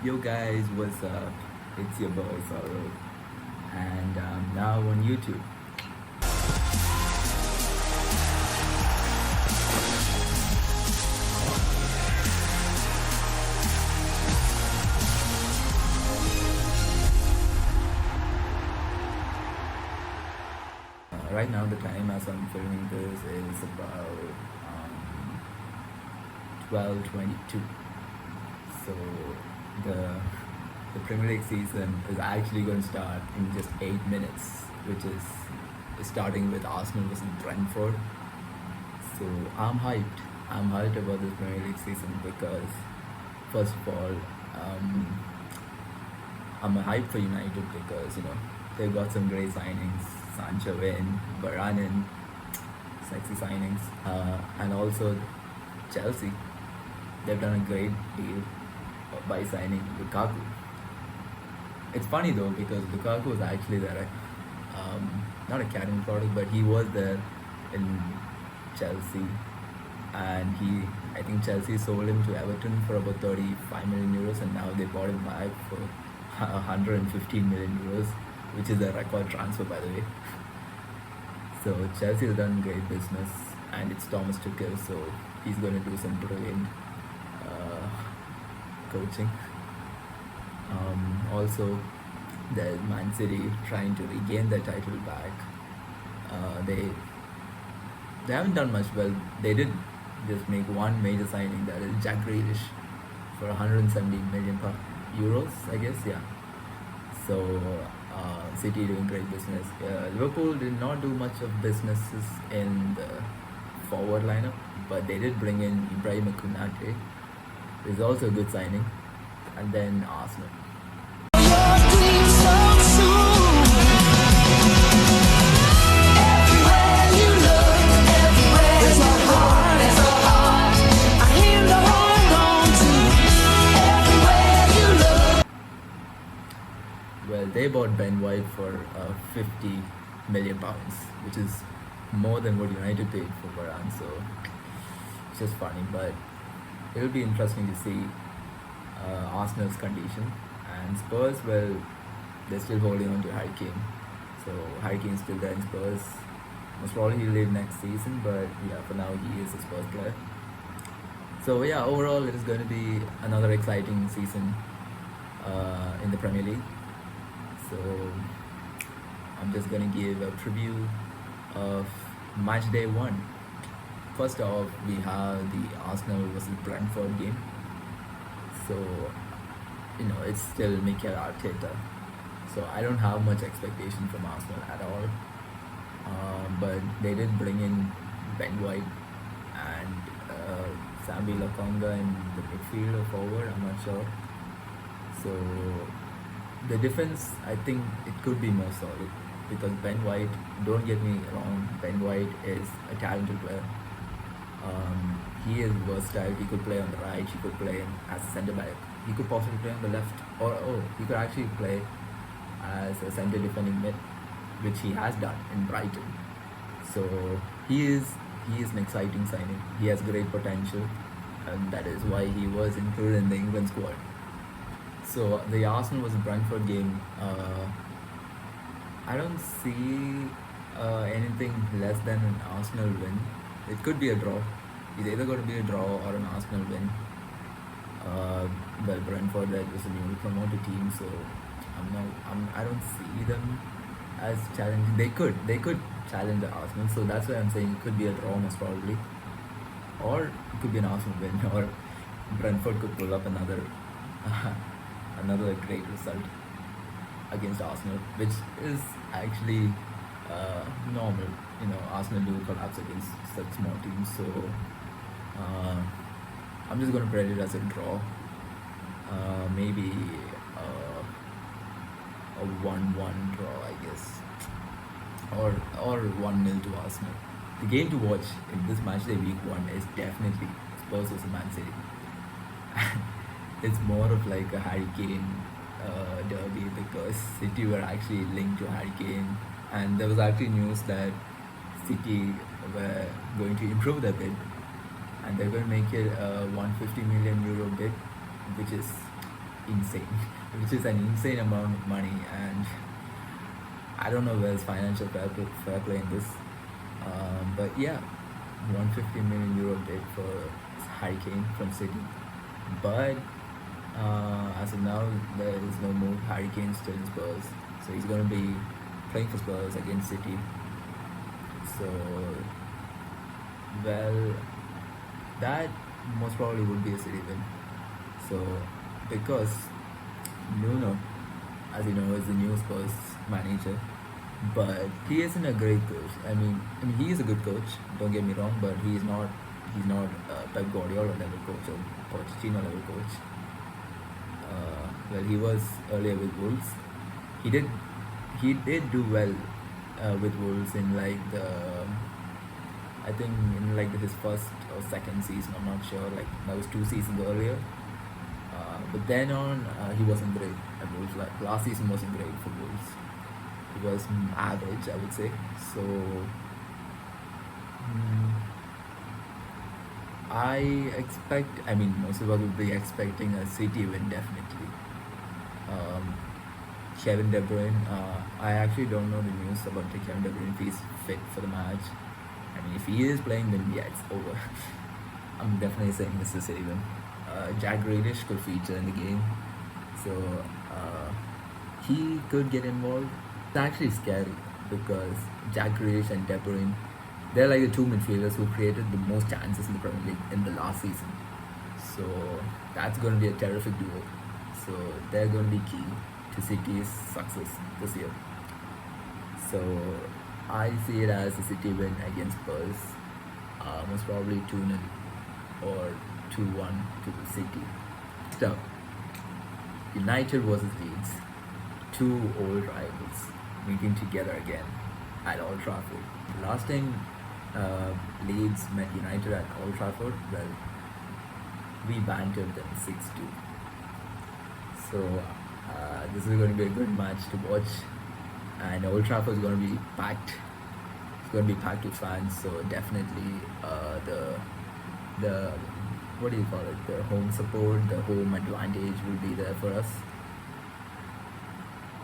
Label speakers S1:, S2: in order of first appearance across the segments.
S1: Yo guys, what's up? It's your boy Saurav, and I'm now on YouTube. Right now, the time as I'm filming this is about 12:22. So the the Premier League season is actually going to start in just 8 minutes, which is starting with Arsenal versus Brentford. So I'm hyped about this Premier League season because, first of all, um, I'm hyped for United because they've got some great signings. Sancho in, Varane in, sexy signings, and also Chelsea. They've done a great deal by signing Lukaku. It's funny though because Lukaku was actually there, not academy product, but he was there in Chelsea, and I think Chelsea sold him to Everton for about 35 million euros, and now they bought him back for 115 million euros, which is a record transfer by the way. So Chelsea has done great business, and it's Thomas Tuchel, so he's going to do some brilliant uh, coaching. Also, there's Man City trying to regain their title back. They haven't done much. Well, they did just make one major signing, that is Jack Grealish, for 170 million euros, I guess. Yeah. So City doing great business. Liverpool did not do much of businesses in the forward lineup, but they did bring in Ibrahim Konate. Is also a good signing, and then Arsenal. Well, they bought Ben White for 50 million pounds, which is more than what United paid for Varane. So it's just funny, but it'll be interesting to see Arsenal's condition. And Spurs, well, they're still holding on to Harry Kane. So Harry Kane's still there in Spurs. Most probably he'll leave next season, but yeah, for now he is a Spurs player. So yeah, overall it is going to be another exciting season in the Premier League. So I'm just gonna give a preview of Matchday 1. First off, we have the Arsenal versus Brentford game. So it's still Mikel Arteta. So I don't have much expectation from Arsenal at all. But they did bring in Ben White and Sambi Lokonga in the midfield or forward. I'm not sure. So the defense, I think it could be more solid because Ben White, don't get me wrong, Ben White is a talented player. He is versatile. He could play on the right, he could play as a centre back, he could possibly play on the left, or he could actually play as a centre defending mid, which he has done in Brighton. So he is an exciting signing. He has great potential, and that is why he was included in the England squad. So the Arsenal versus Brentford game, I don't see anything less than an Arsenal win. It could be a draw. It's either going to be a draw or an Arsenal win. Well, Brentford, that was a newly promoted team, so I don't see them as challenging. They could challenge the Arsenal, so that's why I'm saying it could be a draw most probably, or it could be an Arsenal win, or Brentford could pull up another another great result against Arsenal, which is actually normal. Arsenal do collapse against such small teams, so I'm just going to predict it as a draw. Maybe a 1-1 draw, I guess, or 1-0 to Arsenal. The game to watch in this matchday week 1 is definitely Spurs versus Man City. It's more of like a Harry Kane derby because City were actually linked to Harry Kane, and there was actually news that City were going to improve their bid, and they're going to make it a 150 million euro bid, which is insane, which is an insane amount of money, and I don't know where's financial fair play in this. But yeah, 150 million euro bid for Harry Kane from City. But as of now, there is no more Harry Kane still in Spurs, so he's going to be playing for Spurs against City. So, well, that most probably would be a City win. So, because Nuno, as you know, is the new Spurs manager, but he isn't a great coach. I mean, he is a good coach. Don't get me wrong, but he's not Pep Guardiola level coach or Pochettino level coach. Well, he was earlier with Wolves. He did he did do well with Wolves in like the I think in like his first or second season. I'm not sure. Like that was 2 seasons earlier. But then on, he wasn't great at Wolves. Like last season wasn't great for Wolves. It was average, I would say. So mm, I expect. I mean, most of us would be expecting a City win definitely. Um, Kevin De Bruyne. I actually don't know the news about the Kevin De Bruyne if he's fit for the match. I mean, if he is playing, then yeah, it's over. I'm definitely saying this is City win. Jack Grealish could feature in the game, so uh, he could get involved. It's actually scary because Jack Grealish and De Bruyne, they're like the two midfielders who created the most chances in the Premier League in the last season. So that's going to be a terrific duo. So they're going to be key to City's success this year. So I see it as a City win against Spurs, most probably 2-0 or 2-1 to the City. So United versus Leeds, two old rivals meeting together again at Old Trafford. Last time Leeds met United at Old Trafford, well, we bantered them 6-2. So this is going to be a good match to watch, and Old Trafford is going to be packed. It's going to be packed with fans, so definitely the what do you call it? The home support, the home advantage will be there for us,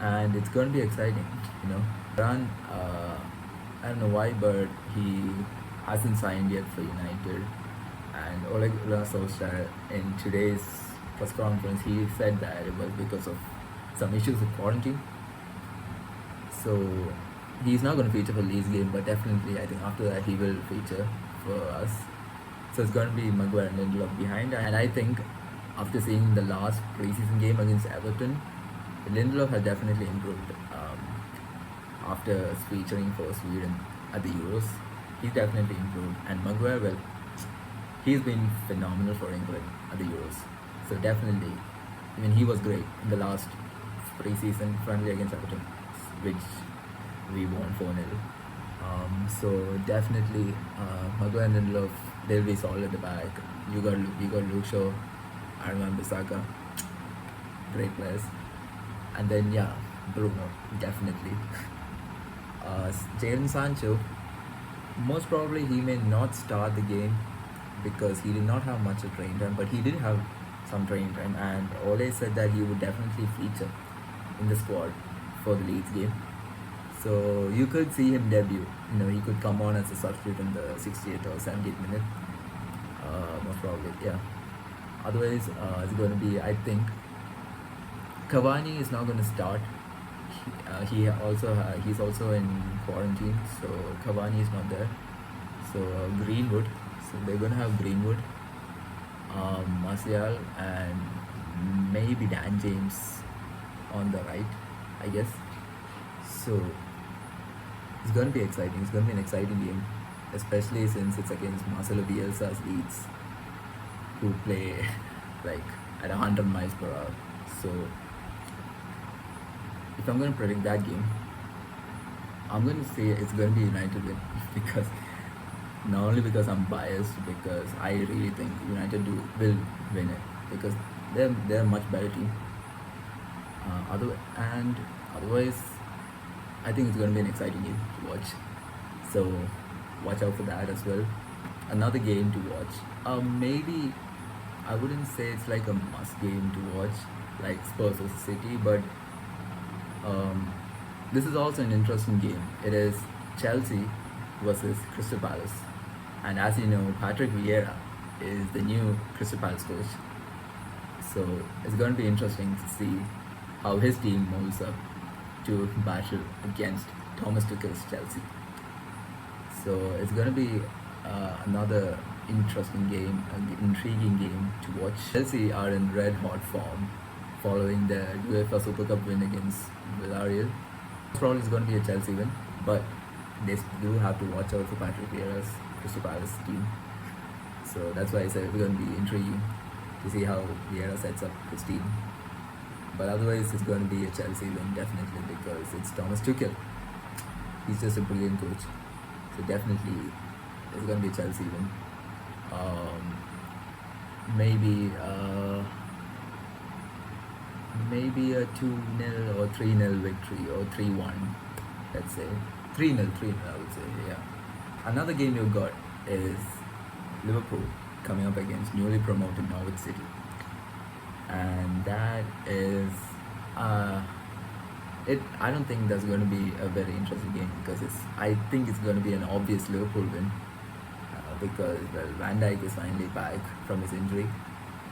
S1: and it's going to be exciting. Ran. I don't know why, but he hasn't signed yet for United. And Oleg Solskjaer in today's press conference, he said that it was because of some issues with quarantine. So he's not going to feature for Leeds game, but definitely I think after that he will feature for us. So it's going to be Maguire and Lindelof behind, and I think after seeing the last preseason game against Everton, Lindelof has definitely improved. After featuring for Sweden at the Euros, he's definitely improved. And Maguire, well, he's been phenomenal for England at the Euros. So definitely, I mean, he was great in the last pre-season friendly against Everton, which we won 4-0. So definitely, Maguire and Lindelof, they'll be solid at the back. You got Luke Shaw, Arman Bissaka, great players. And then yeah, Bruno, definitely. Jadon Sancho, most probably he may not start the game because he did not have much of training time, but he did have some training time, and Ole said that he would definitely feature in the squad for the Leeds game. So you could see him debut. He could come on as a substitute in the 68th or 78th minute. Most probably, yeah. Otherwise, it's going to be, I think, Cavani is not going to start. He's also in quarantine, so Cavani is not there. So Greenwood, so they're gonna have Greenwood, Martial, and maybe Dan James on the right, I guess. So it's gonna be exciting. It's gonna be an exciting game, especially since it's against Marcelo Bielsa's Leeds, who play like at 100 miles per hour. So if I'm going to predict that game, I'm going to say it's going to be United win because not only because I'm biased, because I really think United will win it because they're a much better team. Otherwise, I think it's going to be an exciting game to watch. So watch out for that as well. Another game to watch. Maybe I wouldn't say it's like a must game to watch, like Spurs vs City, but um, this is also an interesting game. It is Chelsea versus Crystal Palace, and as you know, Patrick Vieira is the new Crystal Palace coach. So it's going to be interesting to see how his team moves up to battle against Thomas Tuchel's Chelsea. So it's going to be another interesting game, an intriguing game to watch. Chelsea are in red hot form following the UEFA Super Cup win against Villarreal. Probably it's going to be a Chelsea win, but they do have to watch out for Patrick Vieira's Crystal Palace team. So that's why I said it's going to be intriguing to see how Vieira sets up his team. But otherwise, it's going to be a Chelsea win definitely, because it's Thomas Tuchel. He's just a brilliant coach. So definitely, it's going to be a Chelsea win. Maybe maybe a 2-0 or 3-0 victory, or 3-1, let's say. 3-0, 3-0 I would say, yeah. Another game you've got is Liverpool coming up against newly promoted Norwich City. And that is, I don't think that's going to be a very interesting game, because I think it's going to be an obvious Liverpool win, because well, Van Dijk is finally back from his injury.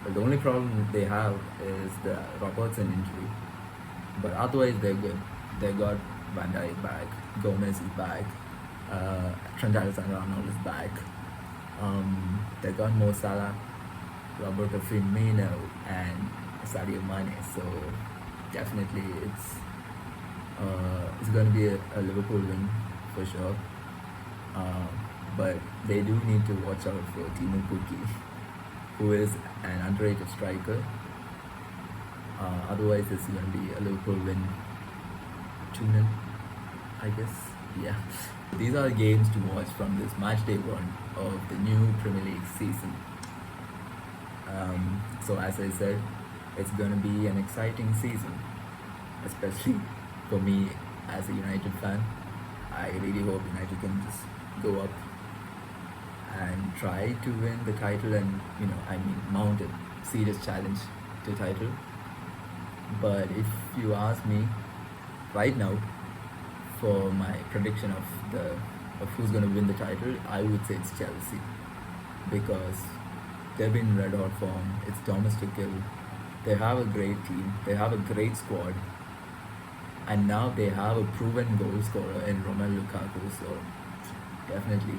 S1: But the only problem they have is the Robertson injury. But otherwise they're good. They got Van Dijk back, Gomez is back, Trent Alexander-Arnold is back. They got Mo Salah, Roberto Firmino, and Sadio Mane. So definitely it's going to be a Liverpool win for sure. But they do need to watch out for Timo Pukki, who is an underrated striker. Otherwise, it's going to be a Liverpool win, 2-0, I guess. Yeah. These are the games to watch from this Matchday 1 of the new Premier League season. So as I said, it's going to be an exciting season, especially for me as a United fan. I really hope United can just go up and try to win the title, and mount a serious challenge to title. But if you ask me right now for my prediction of who's going to win the title, I would say it's Chelsea, because they've been in red hot form. It's Thomas Tuchel. They have a great team. They have a great squad, and now they have a proven goal scorer in Romelu Lukaku. So definitely,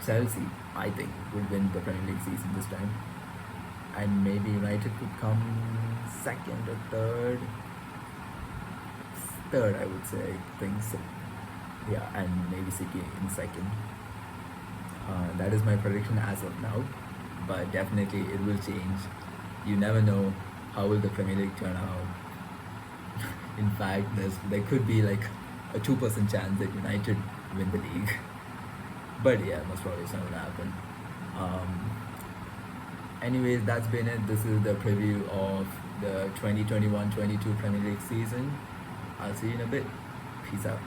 S1: Chelsea, I think, will win the Premier League season this time, and maybe United could come second or third. Third, I would say. I think so. Yeah, and maybe City in second. That is my prediction as of now, but definitely it will change. You never know how will the Premier League turn out. In fact, there could be like a 2% chance that United win the league. But yeah, most probably it's not going to happen. Anyways, that's been it. This is the preview of the 2021-22 Premier League season. I'll see you in a bit. Peace out.